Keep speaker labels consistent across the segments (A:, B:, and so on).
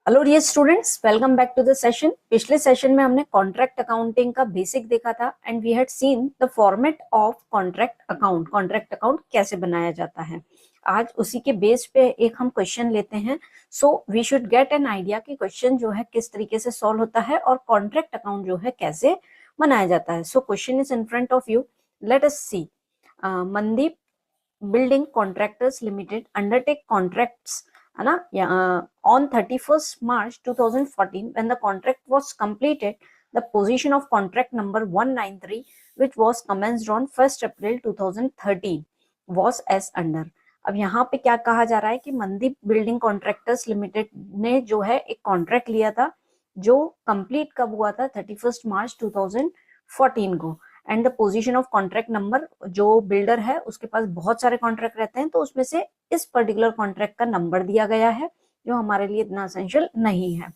A: Hello dear students, welcome back to the session. पिछले session में हमने कॉन्ट्रैक्ट अकाउंटिंग का बेसिक देखा था and we had seen the format of contract account. Contract account कैसे बनाया जाता है, आज उसी के बेस पे एक हम क्वेश्चन लेते हैं। So we should get an idea कि क्वेश्चन जो है किस तरीके से सॉल्व होता है और कॉन्ट्रैक्ट अकाउंट जो है कैसे बनाया जाता है। So question is in front of you, let us see. Mandeep building contractors limited undertake contracts, है ना, on 31st March 2014 when the contract was completed, the position of contract number 193 which was commenced on 1st April 2013 was as under। अब यहाँ पे क्या कहा जा रहा है कि मनदीप बिल्डिंग कॉन्ट्रैक्टर्स लिमिटेड ने जो है एक कॉन्ट्रैक्ट लिया था जो कंप्लीट कब हुआ था 31st मार्च 2014 को। And the position of contract number, जो बिल्डर है उसके पास बहुत सारे कॉन्ट्रैक्ट रहते हैं तो उसमें से इस पर्टिकुलर कॉन्ट्रैक्ट का नंबर दिया गया है जो हमारे लिए इतना एसेंशियल नहीं है।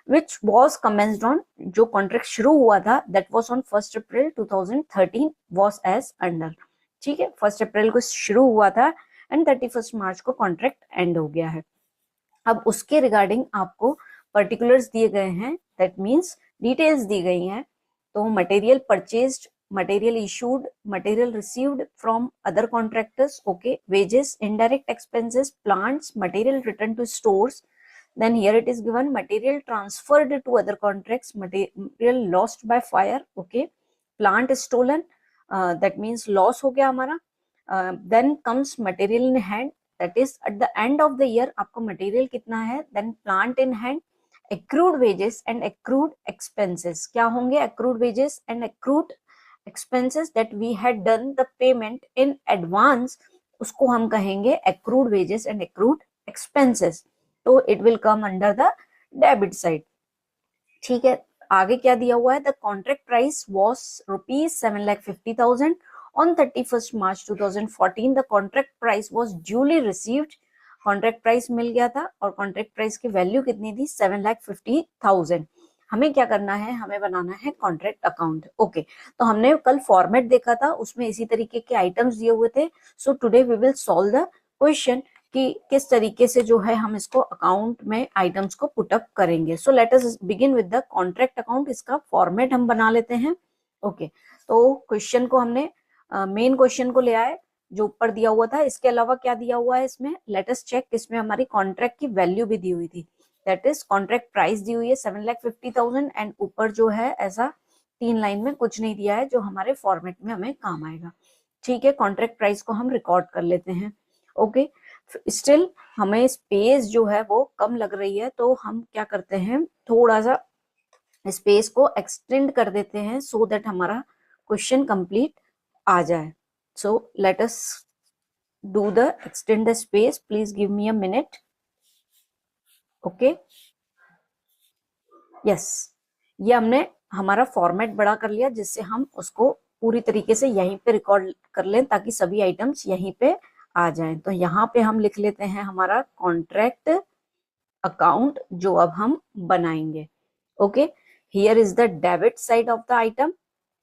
A: विच वॉज कमेंस्ड ऑन, जो कॉन्ट्रैक्ट शुरू हुआ था that was on 1st April 2013 was as under. ठीक है, 1st अप्रैल को शुरू हुआ था एंड 31st मार्च को कॉन्ट्रैक्ट एंड हो गया है। अब उसके रिगार्डिंग आपको पर्टिकुलर्स दिए गए हैं, दैट मीन्स डिटेल्स दी गई हैं। तो material purchased, material issued, material received from other contractors, okay, wages, indirect expenses, plants, material returned to stores. Then here it is given material transferred to other contracts, material lost by fire, okay, plant stolen, that means loss हो गया हमारा। then comes material in hand, that is at the end of the year आपको material कितना है। then plant in hand, accrued wages and accrued expenses, क्या होंगे accrued wages and accrued expenses that we had done the payment in advance, उसको हम कहेंगे accrued wages and accrued expenses। तो it will come under the debit side। ठीक है, आगे क्या दिया हुआ है, the contract price was ₹7,50,000 on 31st March 2014 the contract price was duly received। Contract price मिल गया था और कॉन्ट्रैक्ट प्राइस की वैल्यू कितनी थी, 7,50,000। हमें क्या करना है, हमें बनाना है कॉन्ट्रैक्ट अकाउंट। ओके, तो हमने कल फॉर्मेट देखा था, उसमें इसी तरीके के आइटम्स दिए हुए थे। So today we will solve the question कि किस तरीके से जो है हम इसको अकाउंट में आइटम्स को पुट अप करेंगे। सो let us begin with the contract account. इसका फॉर्मेट हम बना लेते हैं। ओके, तो क्वेश्चन को हमने मेन क्वेश्चन को ले आए जो ऊपर दिया हुआ था। इसके अलावा क्या दिया हुआ है इसमें, लेट अस चेक। इसमें हमारी कॉन्ट्रैक्ट की वैल्यू भी दी हुई थी, दैट इज कॉन्ट्रैक्ट प्राइस दी हुई है 7,50,000 एंड ऊपर जो है ऐसा 3 लाइन में कुछ नहीं दिया है जो हमारे फॉर्मेट में हमें काम आएगा। ठीक है, कॉन्ट्रैक्ट प्राइस को हम रिकॉर्ड कर लेते हैं। ओके, स्टिल हमें स्पेस जो है वो कम लग रही है तो हम क्या करते हैं, थोड़ा सा स्पेस को एक्सटेंड कर देते हैं सो दैट हमारा क्वेश्चन कंप्लीट आ जाए। So let us do the extend the space. Please give me a minute. Okay. Yes, ये हमने हमारा फॉर्मेट बड़ा कर लिया जिससे हम उसको पूरी तरीके से यहीं पे रिकॉर्ड कर लें ताकि सभी आइटम्स यहीं पे आ जाएं। तो यहाँ पे हम लिख लेते हैं हमारा कॉन्ट्रैक्ट अकाउंट जो अब हम बनाएंगे। Okay, here is the debit side of the item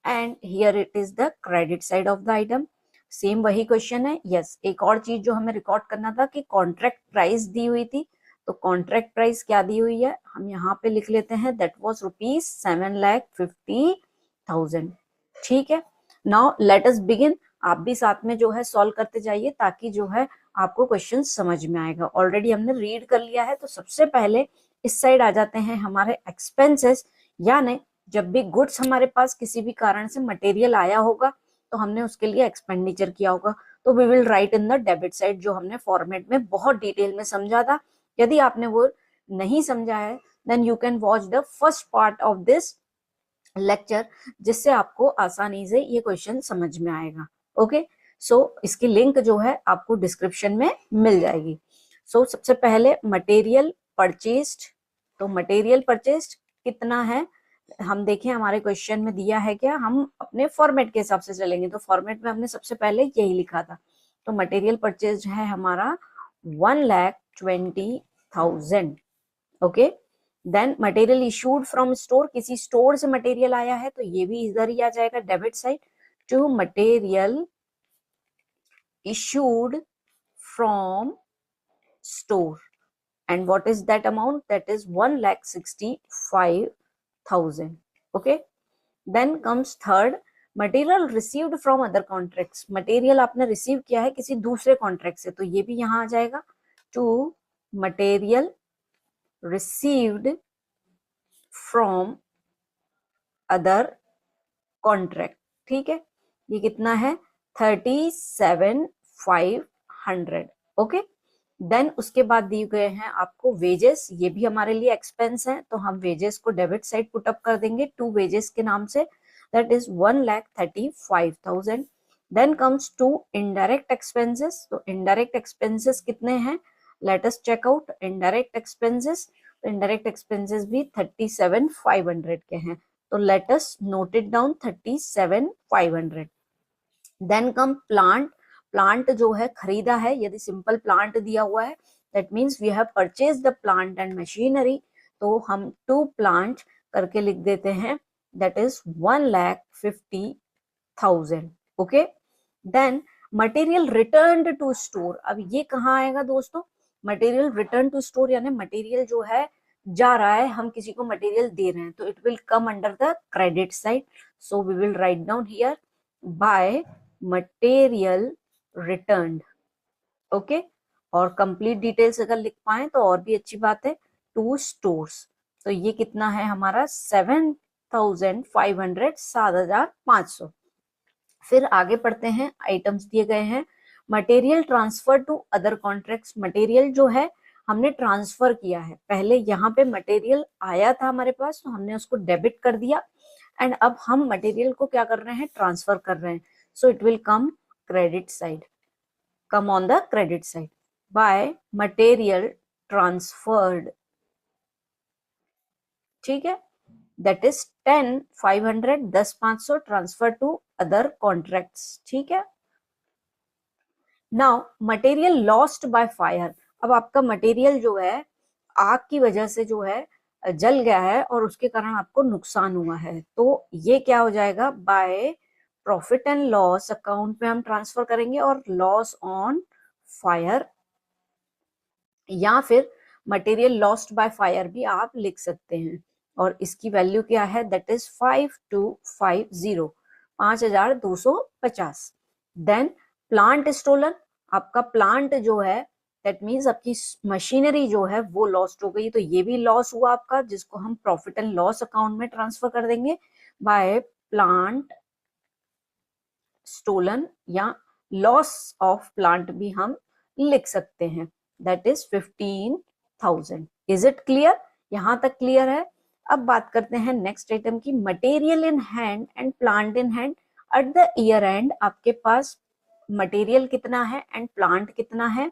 A: and here it is the credit side of the item. Same वही क्वेश्चन है। यस, एक और चीज जो हमें रिकॉर्ड करना था कि कॉन्ट्रैक्ट प्राइस दी हुई थी, तो कॉन्ट्रैक्ट प्राइस क्या दी हुई है हम यहाँ पे लिख लेते हैं, दैट वाज ₹7,50,000। ठीक है, नाउ लेट अस बिगिन। आप भी साथ में जो है सॉल्व करते जाइए ताकि जो है आपको क्वेश्चन समझ में आएगा। ऑलरेडी हमने रीड कर लिया है तो सबसे पहले इस साइड आ जाते हैं हमारे एक्सपेंसेस, यानी जब भी गुड्स हमारे पास किसी भी कारण से मटेरियल आया होगा तो हमने उसके लिए एक्सपेंडिचर किया होगा, तो we will write in the debit side, जो हमने फॉर्मेट में बहुत डिटेल में समझा था। यदि आपने वो नहीं समझा है then you can watch the first part of this lecture, जिससे आपको आसानी से ये क्वेश्चन समझ में आएगा। ओके, सो इसकी लिंक जो है आपको डिस्क्रिप्शन में मिल जाएगी। सो सबसे पहले मटेरियल परचेस्ड, तो मटेरियल परचेस्ड कितना है हम देखें, हमारे क्वेश्चन में दिया है क्या, हम अपने फॉर्मेट के हिसाब से चलेंगे। तो फॉर्मेट में हमने सबसे पहले यही लिखा था, तो मटेरियल परचेज है हमारा 1,20,000। Okay, then material issued from store, किसी स्टोर से मटेरियल आया है तो ये भी इधर ही आ जाएगा debit side. To material issued from store, and what is that amount? That is 1,65,000. Okay, then comes third, material received from other contracts, material आपने रिसीव किया है किसी दूसरे कॉन्ट्रैक्ट से, तो ये भी यहाँ आ जाएगा to material received from other contract. ठीक है, ये कितना है 37,500। ओके, देन उसके बाद दिए गए हैं आपको वेजेस, ये भी हमारे लिए एक्सपेंस है, तो हम वेजेस को डेबिट साइड पुट अप कर देंगे टू वेजेस के नाम से, that is 1,35,000। Then comes to indirect expenses, तो इनडायरेक्ट एक्सपेंसेस कितने हैं, let us check out indirect expenses. तो इनडायरेक्ट एक्सपेंसेस भी 37,500 के हैं, तो let us note it down 37,500। Then come plant, plant जो है खरीदा है, यदि सिंपल प्लांट दिया हुआ है that means we have purchase the plant and machinery, तो हम टू प्लांट करके लिख देते हैं, that is 1,50,000। Okay, then material return to store, अब ये कहाँ आएगा दोस्तों, मटेरियल रिटर्न टू स्टोर यानी मटेरियल जो है जा रहा है, हम किसी को मटेरियल दे रहे हैं, तो it will come under the credit side, so we will write down here by material returned. Okay, और कंप्लीट डिटेल्स अगर लिख पाए तो और भी अच्छी बात है, टू स्टोर्स, तो ये कितना है हमारा 7,500, 7,500। फिर आगे पढ़ते हैं, आइटम्स दिए गए हैं, material transfer to other contracts, material जो है हमने ट्रांसफर किया है, पहले यहाँ पे मटेरियल आया था हमारे पास तो हमने उसको डेबिट कर दिया, एंड अब हम मटेरियल को क्या कर रहे हैं, ट्रांसफर कर रहे हैं, so it will come credit side, come on the credit side by material transferred। ठीक है, that is 10,500, 10,500 transfer to other contracts। ठीक है, now material lost by fire, अब आपका मटेरियल जो है आग की वजह से जो है जल गया है और उसके कारण आपको नुकसान हुआ है, तो ये क्या हो जाएगा, by profit and loss account में हम ट्रांसफर करेंगे, और लॉस ऑन फायर, या फिर मटेरियल लॉस्ट बाय फायर भी आप लिख सकते हैं, और इसकी वैल्यू क्या है, that is 5250, 5250। Then plant stolen, आपका प्लांट जो है दैट मीन्स आपकी मशीनरी जो है वो लॉस्ट हो गई, तो ये भी लॉस हुआ आपका, जिसको हम प्रॉफिट एंड लॉस अकाउंट में ट्रांसफर कर देंगे बाय प्लांट स्टोलन, या लॉस ऑफ प्लांट भी हम लिख सकते हैं, that is 15,000। Is it clear, यहां तक क्लियर है। अब बात करते हैं नेक्स्ट आइटम की, material in hand and plant in hand. At the year end आपके पास मटेरियल कितना है एंड प्लांट कितना है,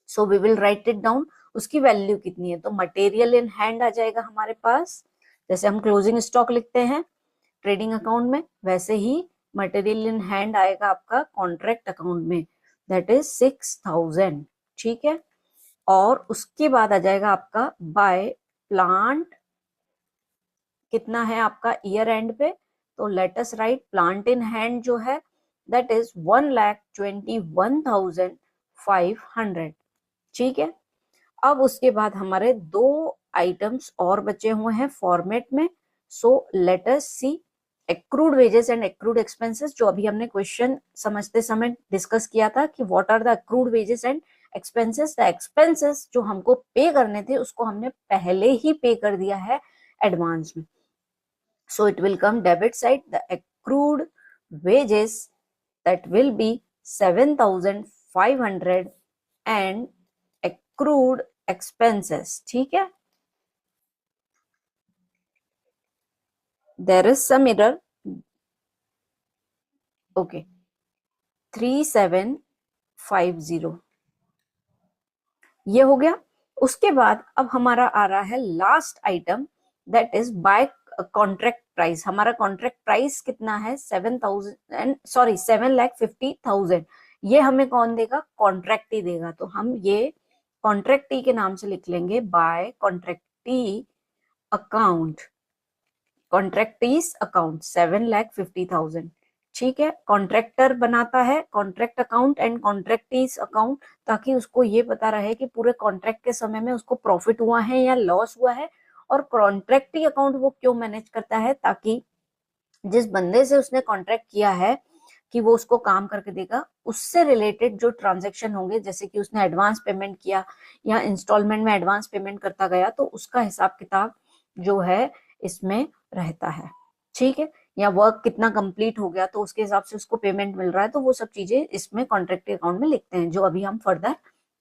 A: so we will write it down, उसकी वैल्यू कितनी है, तो मटेरियल इन हैंड आ जाएगा हमारे पास, जैसे हम क्लोजिंग स्टॉक लिखते हैं ट्रेडिंग अकाउंट में, वैसे ही मटेरियल इन हैंड आएगा आपका कॉन्ट्रैक्ट अकाउंट में, दैट इज 6,000। ठीक है, और उसके बाद आ जाएगा आपका बाय प्लांट, कितना है आपका ईयर एंड पे, तो let us right plant in hand जो है दैट इज 1,21,500। ठीक है, अब उसके बाद हमारे दो आइटम्स और बचे हुए हैं फॉर्मेट में, so let us see accrued wages and accrued expenses, जो अभी हमने क्वेश्चन समझते समय डिस्कस किया था कि what are the accrued wages and expenses. The expenses जो हमको पे करने थे उसको हमने पहले ही पे कर दिया है एडवांस में, so it will come debit side, the accrued wages that will be 7,500 and accrued expenses. ठीक है, there is some error, okay, 3,750 ये हो गया। उसके बाद अब हमारा आ रहा है last item, that is by contract price. हमारा कॉन्ट्रैक्ट प्राइस कितना है 7,50,000, ये हमें कौन देगा, कॉन्ट्रैक्टी देगा, तो हम ये कॉन्ट्रैक्टी के नाम से लिख लेंगे बाय कॉन्ट्रैक्टी अकाउंट, कॉन्ट्रैक्टीज अकाउंट 7,50,000। ठीक है, कॉन्ट्रैक्टर बनाता है कॉन्ट्रैक्ट अकाउंट एंड कॉन्ट्रैक्टीज अकाउंट, ताकि उसको ये पता रहे कि पूरे कॉन्ट्रैक्ट के समय में उसको प्रॉफिट हुआ है या लॉस हुआ है। और कॉन्ट्रैक्टी अकाउंट वो क्यों मैनेज करता है, ताकि जिस बंदे से उसने कॉन्ट्रैक्ट किया है कि वो उसको काम करके देगा, उससे रिलेटेड जो ट्रांजेक्शन होंगे, जैसे कि उसने एडवांस पेमेंट किया या इंस्टॉलमेंट में एडवांस पेमेंट करता गया, तो उसका हिसाब किताब जो है इसमें रहता है। ठीक है, या वर्क कितना कंप्लीट हो गया तो उसके हिसाब से उसको पेमेंट मिल रहा है, तो वो सब चीजें इसमें कॉन्ट्रैक्ट अकाउंट में लिखते हैं, जो अभी हम फर्दर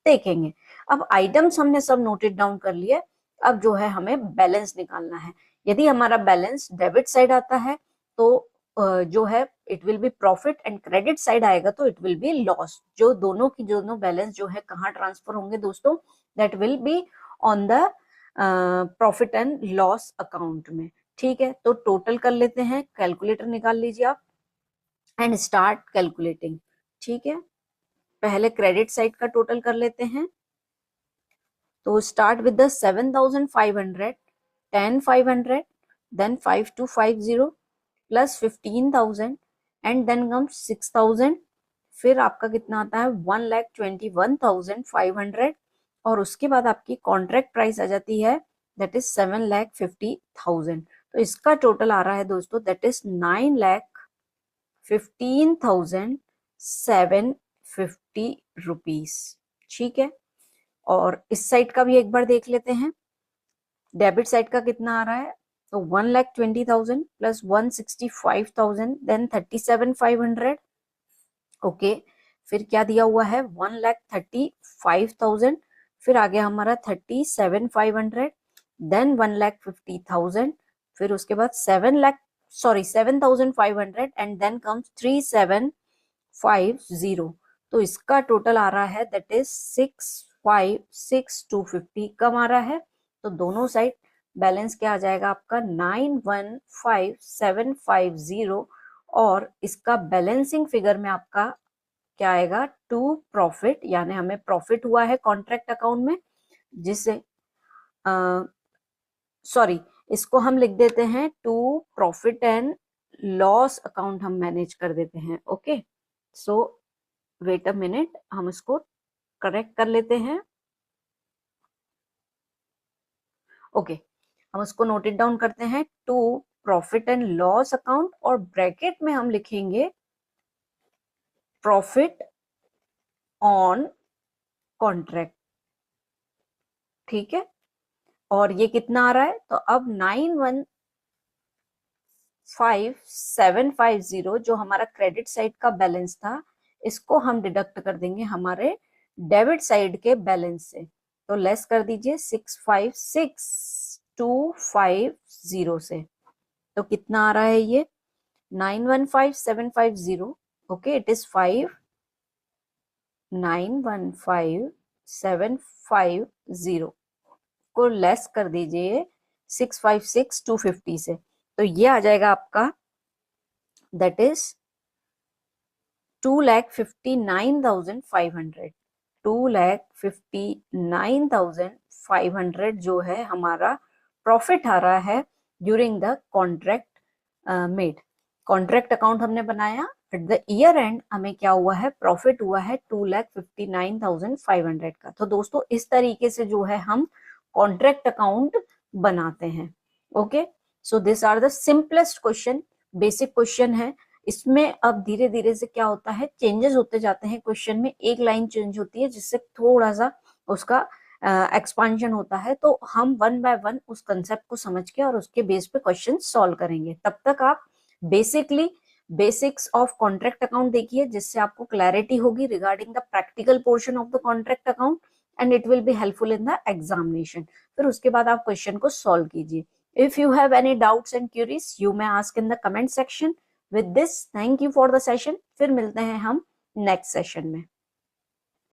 A: देखेंगे। अब आइटम्स हमने सब नोटेड डाउन कर लिए। अब जो है हमें बैलेंस निकालना है। यदि हमारा बैलेंस डेबिट साइड आता है तो जो है it will B profit, and credit side आएगा तो इट विल बी लॉस। जो दोनों की दोनों बैलेंस जो है कहाँ ट्रांसफर होंगे दोस्तों, that will be on the profit and loss account में। ठीक है, तो टोटल कर लेते हैं, कैलकुलेटर निकाल लीजिए आप एंड स्टार्ट कैलकुलेटिंग। ठीक है, पहले क्रेडिट साइड का टोटल कर लेते हैं। तो start with the 7,500, 10,500, then 5,250 plus 15,000 and then comes 6,000। फिर आपका कितना आता है 1,21,500, और उसके बाद आपकी कॉन्ट्रैक्ट प्राइस आ जाती है दैट इज 7,50,000। तो इसका टोटल आ रहा है दोस्तों दैट इज 9,15,750 रुपीज। ठीक है, और इस साइड का भी एक बार देख लेते हैं, डेबिट साइड का कितना आ रहा है। तो 1,20,000 प्लस 165,000 देन 37,500। ओके, फिर क्या दिया हुआ है 1,35,000, फिर आ गया हमारा 37,500, देन 1,50,000, फिर उसके बाद 7,500 एंड देन कम्स 3,750। तो इसका टोटल आ रहा है दैट इज 6,56,250 कम आ रहा है। तो दोनों साइड बैलेंस क्या आ जाएगा आपका 9,15,750, और इसका बैलेंसिंग फिगर में आपका क्या आएगा टू प्रॉफिट, यानी हमें प्रॉफिट हुआ है कॉन्ट्रैक्ट अकाउंट में, जिससे सॉरी इसको हम लिख देते हैं to profit and loss account हम मैनेज कर देते हैं। Okay, so wait a minute, हम इसको करेक्ट कर लेते हैं। ओके, हम उसको नोटेड डाउन करते हैं to profit and loss account, और ब्रैकेट में हम लिखेंगे प्रॉफिट ऑन कॉन्ट्रैक्ट। ठीक है, और ये कितना आ रहा है, तो अब 9,15,750 जो हमारा क्रेडिट साइड का बैलेंस था, इसको हम डिडक्ट कर देंगे हमारे डेबिट साइड के बैलेंस से। तो लेस कर दीजिए 6,56,250 से। तो कितना आ रहा है ये 9,15,750। ओके, इट इज 5,915,750 को लेस कर दीजिए 6,56,250 से। तो ये आ जाएगा आपका दैट इज 2,59,500। 2,59,500 जो है हमारा प्रॉफिट आ रहा है during the contract made. Contract account हमने बनाया, एट द ईयर एंड हमें क्या हुआ है प्रॉफिट हुआ है 2,59,500 का। तो दोस्तों इस तरीके से जो है हम कॉन्ट्रैक्ट अकाउंट बनाते हैं। Okay, so this are the simplest question, basic question है। इसमें अब धीरे धीरे से क्या होता है चेंजेस होते जाते हैं क्वेश्चन में, एक लाइन चेंज होती है जिससे थोड़ा सा उसका एक्सपांशन होता है। तो हम वन बाय वन उस कंसेप्ट को समझ के और उसके बेस पे क्वेश्चन सॉल्व करेंगे। तब तक आप basically basics of contract account देखिए, जिससे आपको क्लैरिटी होगी regarding the practical portion of the contract account, and it will be helpful in the examination. फिर उसके बाद आप क्वेश्चन को सॉल्व कीजिए। If you have any doubts and queries you may ask in the comment section. With this, thank you for the session. फिर मिलते हैं हम नेक्स्ट सेशन में।